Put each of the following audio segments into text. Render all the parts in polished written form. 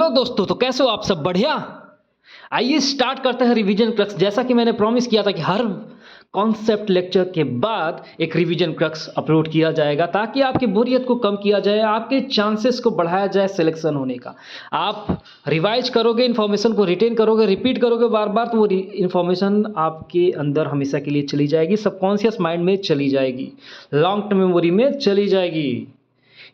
Hello दोस्तों, तो कैसे हो आप सब? बढ़िया। आइए स्टार्ट करते हैं रिवीजन क्रक्स। जैसा कि मैंने प्रॉमिस किया था कि हर कॉन्सेप्ट लेक्चर के बाद एक रिवीजन क्रक्स अपलोड किया जाएगा ताकि आपकी बोरियत को कम किया जाए, आपके चांसेस को बढ़ाया जाए सिलेक्शन होने का। आप रिवाइज करोगे, इन्फॉर्मेशन को रिटेन करोगे, रिपीट करोगे बार बार, तो वो इन्फॉर्मेशन आपके अंदर हमेशा के लिए चली जाएगी, सबकॉन्शियस माइंड में चली जाएगी, लॉन्ग टर्म मेमोरी में चली जाएगी।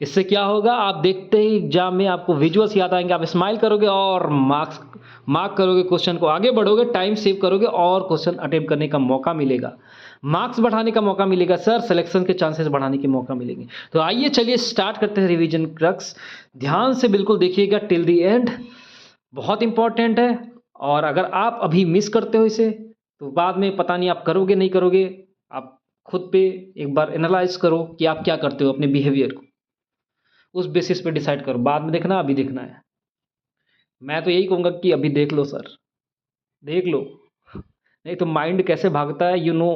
इससे क्या होगा, आप देखते ही एग्जाम में आपको विजुअल्स याद आएंगे, आप स्माइल करोगे और मार्क करोगे, क्वेश्चन को आगे बढ़ोगे, टाइम सेव करोगे और क्वेश्चन अटेम्प्ट करने का मौका मिलेगा, मार्क्स बढ़ाने का मौका मिलेगा सर, सिलेक्शन के चांसेस बढ़ाने के मौका मिलेंगे। तो आइए चलिए स्टार्ट करते हैं रिवीजन क्रक्स। ध्यान से बिल्कुल देखिएगा टिल द एंड, बहुत इंपॉर्टेंट है। और अगर आप अभी मिस करते हो इसे तो बाद में पता नहीं आप करोगे नहीं करोगे। आप खुद पे एक बार एनालाइज करो कि आप क्या करते हो, अपने बिहेवियर को उस बेसिस पे डिसाइड करो। बाद में देखना, अभी देखना है। मैं तो यही कहूँगा कि अभी देख लो सर, देख लो, नहीं तो माइंड कैसे भागता है you know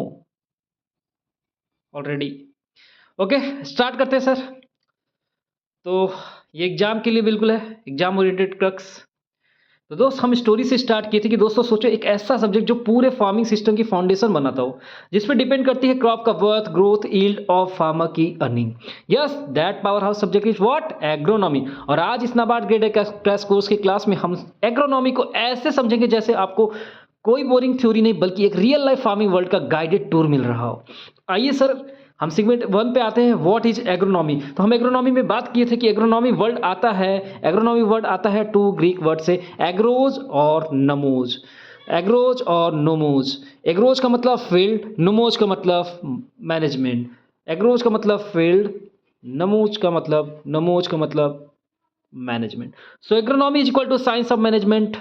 already. Okay, start करते हैं सर। तो ये एग्जाम के लिए बिल्कुल है, एग्जाम ओरिएंटेड क्रक्स। तो दोस्त हम स्टोरी से स्टार्ट किए थे कि दोस्तों सोचो एक ऐसा सब्जेक्ट जो पूरे फार्मिंग सिस्टम की फाउंडेशन बनाता हो, जिसमें डिपेंड करती है क्रॉप का worth, growth, yield of farmer की earning. Yes, that power house subject is what? Agronomy. और आज इस नाबार्ड ग्रेड क्रैश कोर्स की क्लास में हम एग्रोनॉमी को ऐसे समझेंगे जैसे आपको कोई बोरिंग थ्योरी नहीं बल्कि एक रियल लाइफ फार्मिंग वर्ल्ड का गाइडेड टूर मिल रहा हो। आइए सर हम सेगमेंट 1 पे आते हैं, व्हाट इज एग्रोनॉमी। तो हम एग्रोनॉमी में बात किए थे कि एग्रोनॉमी वर्ड आता है टू ग्रीक वर्ड से, एग्रोज और नमोज। एग्रोज और नोमोज। एग्रोज का मतलब फील्ड, नोमोज का मतलब मैनेजमेंट। एग्रोज का मतलब फील्ड, नमोज का मतलब management. So agronomy is equal to science of management,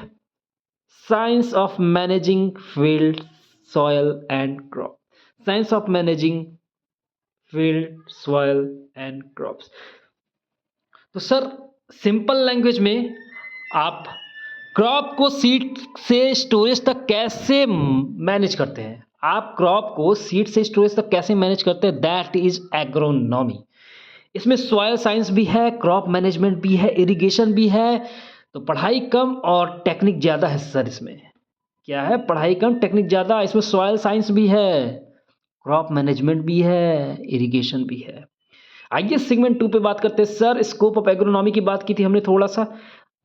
science of managing field, soil and crop. Science of managing field, soil and crops. तो सर सिंपल लैंग्वेज में आप क्रॉप को सीड से स्टोरेज तक कैसे मैनेज करते हैं, आप क्रॉप को सीड से स्टोरेज तक कैसे मैनेज करते हैं, दैट इज एग्रोनॉमी। इसमें सॉयल साइंस भी है, क्रॉप मैनेजमेंट भी है, इरिगेशन भी है। तो पढ़ाई कम और टेक्निक ज़्यादा है सर। इसमें क्या है? पढ़ाई कम टेक्निक ज़्यादा। इसमें सॉयल साइंस भी है, क्रॉप मैनेजमेंट भी है, इरिगेशन भी है। आइए सेगमेंट 2 पे बात करते हैं सर। स्कोप ऑफ एग्रोनॉमी की बात की थी हमने, थोड़ा सा,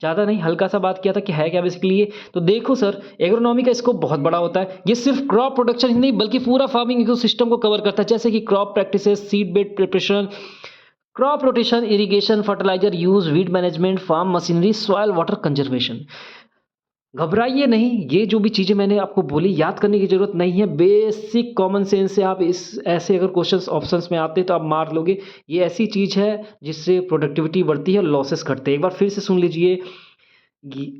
ज़्यादा नहीं, हल्का सा बात किया था कि है क्या बेसिकली ये। तो देखो सर, एग्रोनॉमी का स्कोप बहुत बड़ा होता है। ये सिर्फ क्रॉप प्रोडक्शन ही नहीं बल्कि पूरा फार्मिंग इकोसिस्टम को कवर करता है, जैसे कि crop practices, seed bed preparation, crop rotation, irrigation, fertiliser use, weed management, farm machinery, soil water conservation. घबराइए नहीं, ये जो भी चीज़ें मैंने आपको बोली याद करने की ज़रूरत नहीं है। बेसिक कॉमन सेंस से आप इस ऐसे अगर क्वेश्चंस ऑप्शंस में आते तो आप मार लोगे। ये ऐसी चीज़ है जिससे प्रोडक्टिविटी बढ़ती है और लॉसेस घटते हैं। एक बार फिर से सुन लीजिए,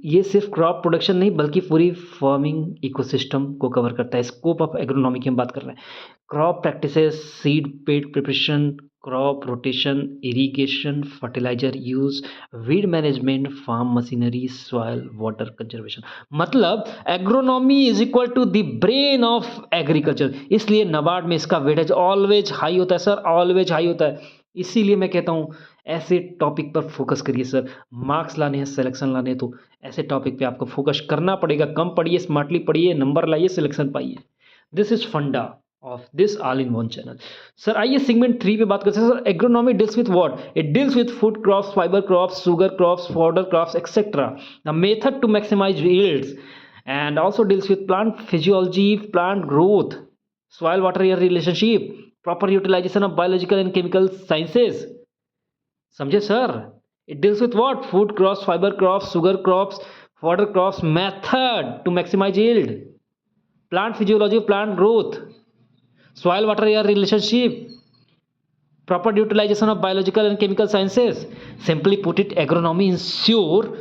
ये सिर्फ क्रॉप प्रोडक्शन नहीं बल्कि पूरी फार्मिंग इकोसिस्टम को कवर करता है। स्कोप ऑफ एग्रोनॉमी की हम बात कर रहे हैं। Crop practices, seed bed preparation, crop rotation, irrigation, fertiliser use, weed management, farm machinery, soil water conservation. मतलब agronomy is equal to the brain of agriculture. इसलिए नाबार्ड में इसका वेटेज ऑलवेज हाई होता है सर, ऑलवेज हाई होता है। इसीलिए मैं कहता हूँ ऐसे टॉपिक पर फोकस करिए सर। मार्क्स लाने हैं, सिलेक्शन लाने हैं, तो ऐसे टॉपिक पे आपको फोकस करना पड़ेगा। कम पढ़िए, स्मार्टली पढ़िए, नंबर लाइए, सिलेक्शन पाइए। This is funda of this all in one channel. Sir आइए सेगमेंट 3 पे बात करते हैं sir. Agronomy deals with what? It deals with food crops, fibre crops, sugar crops, fodder crops, etcetera. The method to maximise yields and also deals with plant physiology, plant growth, soil water air relationship, proper utilization of biological and chemical sciences. समझे sir? It deals with what? Food crops, fiber crops, sugar crops, fodder crops, method to maximize yield, plant physiology, plant growth, soil water air relationship, proper utilization of biological and chemical sciences. Simply put it, agronomy ensure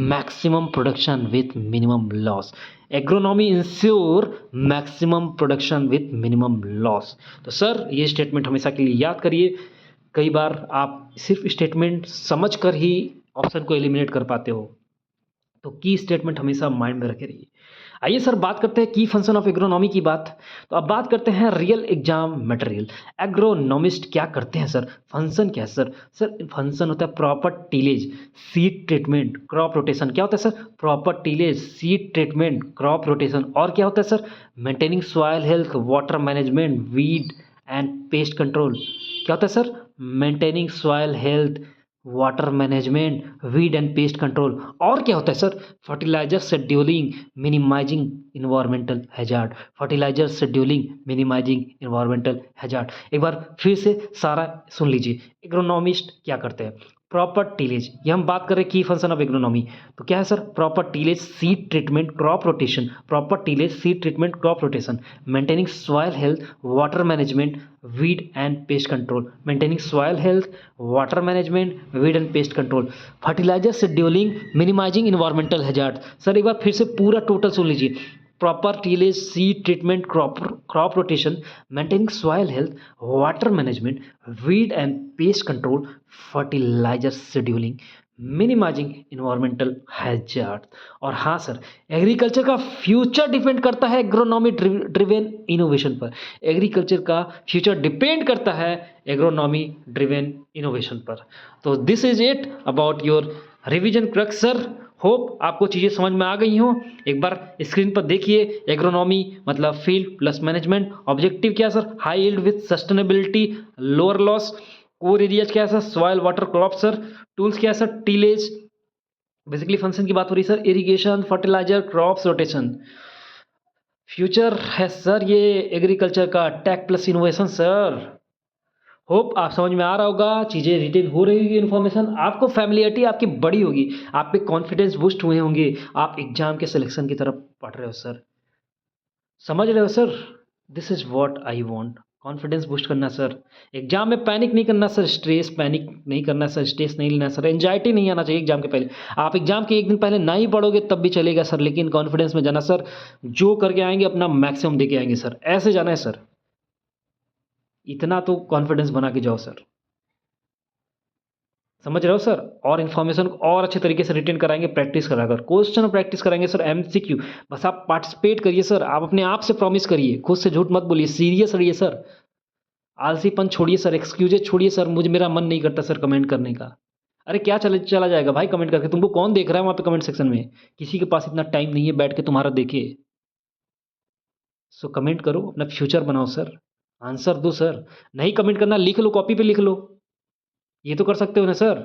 maximum production with minimum loss. Agronomy ensure maximum production with minimum loss. तो sir ये statement हमेशा के लिए याद करिए। कई बार आप सिर्फ स्टेटमेंट समझ कर ही ऑप्शन को एलिमिनेट कर पाते हो। तो की स्टेटमेंट हमेशा माइंड में रखे रहिए। आइए सर बात करते हैं की फंक्शन ऑफ एग्रोनॉमी की बात। तो अब बात करते हैं रियल एग्जाम मटेरियल। एग्रोनॉमिस्ट क्या करते हैं सर? फंक्शन क्या है सर? सर फंक्शन होता है proper tillage, seed treatment, crop rotation. क्या होता है sir? Proper tillage, seed treatment, crop rotation. और क्या होता है sir? Maintaining soil health, water management, weed and pest control. क्या होता है sir? Maintaining soil health, water management, weed and pest control. और क्या होता है sir? Fertiliser scheduling, minimising environmental hazard. Fertiliser scheduling, minimising environmental hazard. एक बार फिर से सारा सुन लीजिए। एग्रोनॉमिस्ट क्या करते हैं? प्रॉपर टिलेज, ये हम बात कर रहे हैं की फंक्शन ऑफ एग्रोनॉमी। तो क्या है sir? Proper tillage, seed treatment, crop rotation. Proper tillage, seed treatment, crop rotation. Maintaining soil health, water management, weed and pest control. Maintaining soil health, water management, weed and pest control. Fertiliser scheduling, minimising environmental hazard. Sir एक बार फिर से पूरा total सुन लीजिए। Proper tillage, seed treatment, crop rotation, maintaining soil health, water management, weed and pest control, fertiliser scheduling, minimising environmental hazard. और हाँ sir, agriculture का फ्यूचर डिपेंड करता है एग्रोनॉमी ड्रिवेन इनोवेशन पर। एग्रीकल्चर का फ्यूचर डिपेंड करता है एग्रोनॉमी ड्रिवेन इनोवेशन पर। तो this is it about your revision crux sir. Hope आपको चीज़ें समझ में आ गई हों। एक बार स्क्रीन पर देखिए। एग्रोनॉमी मतलब फील्ड प्लस मैनेजमेंट। ऑब्जेक्टिव क्या है sir? High yield with sustainability, lower loss. Core areas क्या है sir? Soil, water, crop sir. Tools क्या है सर? टिलेज। बेसिकली फंक्शन की बात हो रही है sir, irrigation, fertiliser, crops rotation. Future है सर ये एग्रीकल्चर का, tech plus innovation sir. Hope आप समझ में आ रहा होगा, चीज़ें रिटेन हो रही होगी, इन्फॉर्मेशन आपको, फैमिलियरिटी आपकी बड़ी होगी, आप पे कॉन्फिडेंस बूस्ट हुए होंगे, आप एग्जाम के सिलेक्शन की तरफ पढ़ रहे हो सर। समझ रहे हो sir? This is what I want. Confidence boost करना सर। एग्जाम में पैनिक नहीं करना सर, स्ट्रेस पैनिक नहीं करना सर, स्ट्रेस नहीं लेना सर, एंजाइटी नहीं आना चाहिए एग्जाम के पहले। आप एग्जाम के एक दिन पहले नहीं पढ़ोगे तब भी चलेगा सर, लेकिन कॉन्फिडेंस में जाना सर। जो करके आएंगे अपना मैक्सिमम दे के आएंगे सर, ऐसे जाना है सर। इतना तो कॉन्फिडेंस बना के जाओ सर। समझ रहे हो सर? और इन्फॉर्मेशन को और अच्छे तरीके से रिटेन कराएंगे, प्रैक्टिस कराकर, क्वेश्चन प्रैक्टिस कराएंगे सर, एमसीक्यू। बस आप पार्टिसिपेट करिए सर, आप अपने आप से प्रॉमिस करिए, खुद से झूठ मत बोलिए, सीरियस रहिए सर। आलसीपन छोड़िए सर, एक्सक्यूजेज छोड़िए सर, मुझे मेरा मन नहीं करता सर कमेंट करने का। अरे क्या चला जाएगा भाई कमेंट करके? तुमको कौन देख रहा है वहाँ पे कमेंट सेक्शन में? किसी के पास इतना टाइम नहीं है बैठ के तुम्हारा देखे। सो कमेंट करो, अपना फ्यूचर बनाओ सर, आंसर दो सर। नहीं कमेंट करना, लिख लो, कॉपी पे लिख लो, ये तो कर सकते हो ना सर?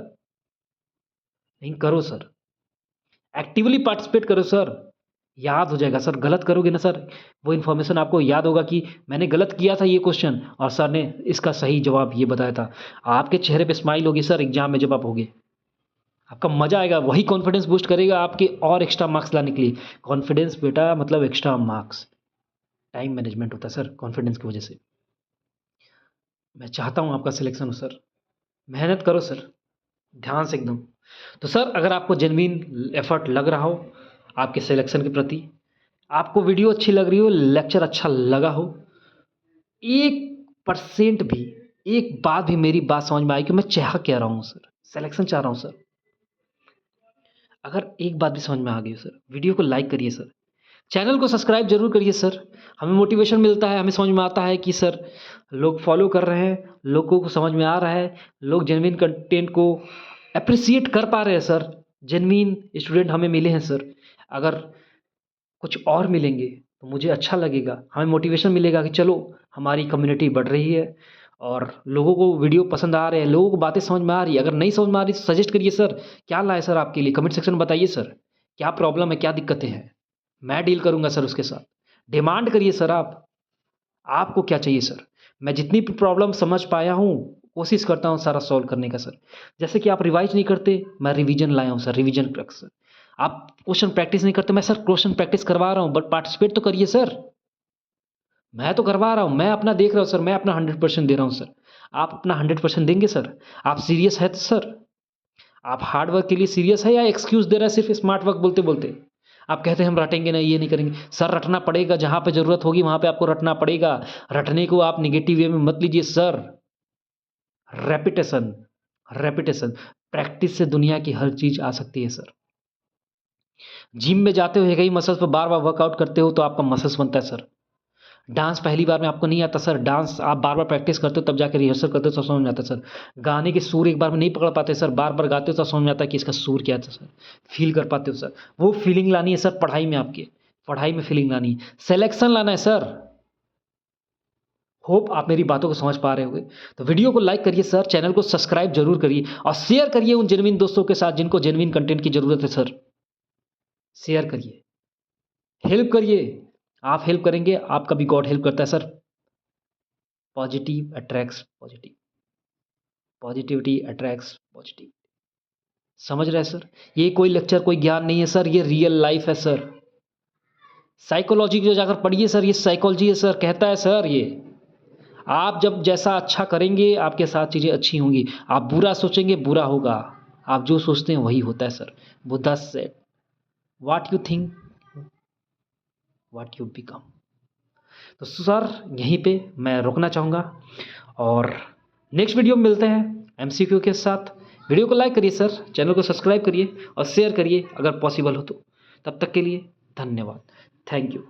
नहीं करो सर, एक्टिवली पार्टिसिपेट करो सर, याद हो जाएगा सर। गलत करोगे ना सर, वो इन्फॉर्मेशन आपको याद होगा कि मैंने गलत किया था ये क्वेश्चन और सर ने इसका सही जवाब ये बताया था। आपके चेहरे पे स्माइल होगी सर एग्जाम में जब आप होगे, आपका मजा आएगा, वही कॉन्फिडेंस बूस्ट करेगा आपके और एक्स्ट्रा मार्क्स लाने के लिए। कॉन्फिडेंस बेटा मतलब एक्स्ट्रा मार्क्स, टाइम मैनेजमेंट होता है सर कॉन्फिडेंस की वजह से। मैं चाहता हूँ आपका सिलेक्शन हो सर, मेहनत करो सर, ध्यान से एकदम। तो सर अगर आपको जेन्युइन एफर्ट लग रहा हो आपके सिलेक्शन के प्रति, आपको वीडियो अच्छी लग रही हो, लेक्चर अच्छा लगा हो, 1% भी, एक बात भी मेरी बात समझ में आई कि मैं चाह क्या रहा हूँ सर, सिलेक्शन चाह रहा हूँ सर, अगर एक बात भी समझ में आ गई हो सर, वीडियो को लाइक करिए सर, चैनल को सब्सक्राइब जरूर करिए सर। हमें मोटिवेशन मिलता है, हमें समझ में आता है कि सर लोग फॉलो कर रहे हैं, लोगों को समझ में आ रहा है, लोग जेन्युइन कंटेंट को अप्रिसिएट कर पा रहे हैं सर। जेन्युइन स्टूडेंट हमें मिले हैं सर। अगर कुछ और मिलेंगे तो मुझे अच्छा लगेगा, हमें मोटिवेशन मिलेगा कि चलो हमारी कम्युनिटी बढ़ रही है और लोगों को वीडियो पसंद आ रहे हैं, लोगों को बातें समझ में आ रही है। अगर नहीं समझ में आ रही तो सजेस्ट करिए सर, क्या लाए सर आपके लिए, कमेंट सेक्शन में बताइए सर, क्या प्रॉब्लम है, क्या दिक्कतें हैं, मैं डील करूँगा सर उसके साथ। डिमांड करिए सर आप, आपको क्या चाहिए सर? मैं जितनी भी प्रॉब्लम समझ पाया हूँ, कोशिश करता हूँ सारा सॉल्व करने का सर। जैसे कि आप रिवाइज़ नहीं करते, मैं रिवीजन लाया हूँ सर, रिवीजन क्रक्स सर। आप क्वेश्चन प्रैक्टिस नहीं करते, मैं सर क्वेश्चन प्रैक्टिस करवा रहा हूँ, बट पार्टिसिपेट तो करिए सर। मैं तो करवा रहा हूँ, मैं अपना देख रहा हूँ सर, मैं अपना 100% दे रहा हूँ सर। आप अपना 100% देंगे सर? आप सीरियस है तो सर? आप हार्ड वर्क के लिए सीरियस है या एक्सक्यूज़ दे रहा है सिर्फ स्मार्ट वर्क बोलते-बोलते? आप कहते हैं हम रटेंगे नहीं, ये नहीं करेंगे। सर रटना पड़ेगा, जहाँ पे ज़रूरत होगी वहाँ पे आपको रटना पड़ेगा। रटने को आप नेगेटिव वे में मत लीजिए सर। रेपिटेशन, रेपिटेशन, प्रैक्टिस से दुनिया की हर चीज़ आ सकती है सर। जिम में जाते हो, एक ही मसल्स पे बार-बार वर्कआउट करते हो तो आपका मसल्स बनता है सर। डांस पहली बार में आपको नहीं आता सर, डांस आप बार-बार प्रैक्टिस करते हो तब जाके रिहर्सल करते हो तब समझ में आता है सर। गाने के सुर एक बार में नहीं पकड़ पाते सर, बार-बार गाते हो तब समझ में आता है कि इसका सुर क्या था सर। फ़ील कर पाते हो सर। वो फ़ीलिंग लानी है सर पढ़ाई में आपके, पढ़ाई में फ़ीलिंग लानी है, सिलेक्शन लाना है सर। होप आप मेरी बातों को समझ पा रहे होंगे। तो वीडियो को लाइक करिए सर, चैनल को सब्सक्राइब ज़रूर करिए और शेयर करिए उन जेनुइन दोस्तों के साथ जिनको जेनुइन कंटेंट की ज़रूरत है सर। शेयर करिए, हेल्प करिए। आप हेल्प करेंगे, आपका भी गॉड हेल्प करता है sir. Positive attracts positive, positivity attracts positive. समझ रहे हैं सर? ये कोई लेक्चर, कोई ज्ञान नहीं है सर, ये रियल लाइफ है सर। साइकोलॉजी की जो जाकर पढ़िए सर, ये साइकोलॉजी है सर, कहता है सर ये। आप जब जैसा अच्छा करेंगे, आपके साथ चीज़ें अच्छी होंगी। आप बुरा सोचेंगे, बुरा होगा। आप जो सोचते हैं वही होता है sir. Buddha said, what you think, what you become. तो सर यहीं पे मैं रुकना चाहूँगा और नेक्स्ट वीडियो में मिलते हैं एमसीक्यू के साथ। वीडियो को लाइक करिए सर, चैनल को सब्सक्राइब करिए और शेयर करिए अगर पॉसिबल हो तो। तब तक के लिए धन्यवाद। Thank you.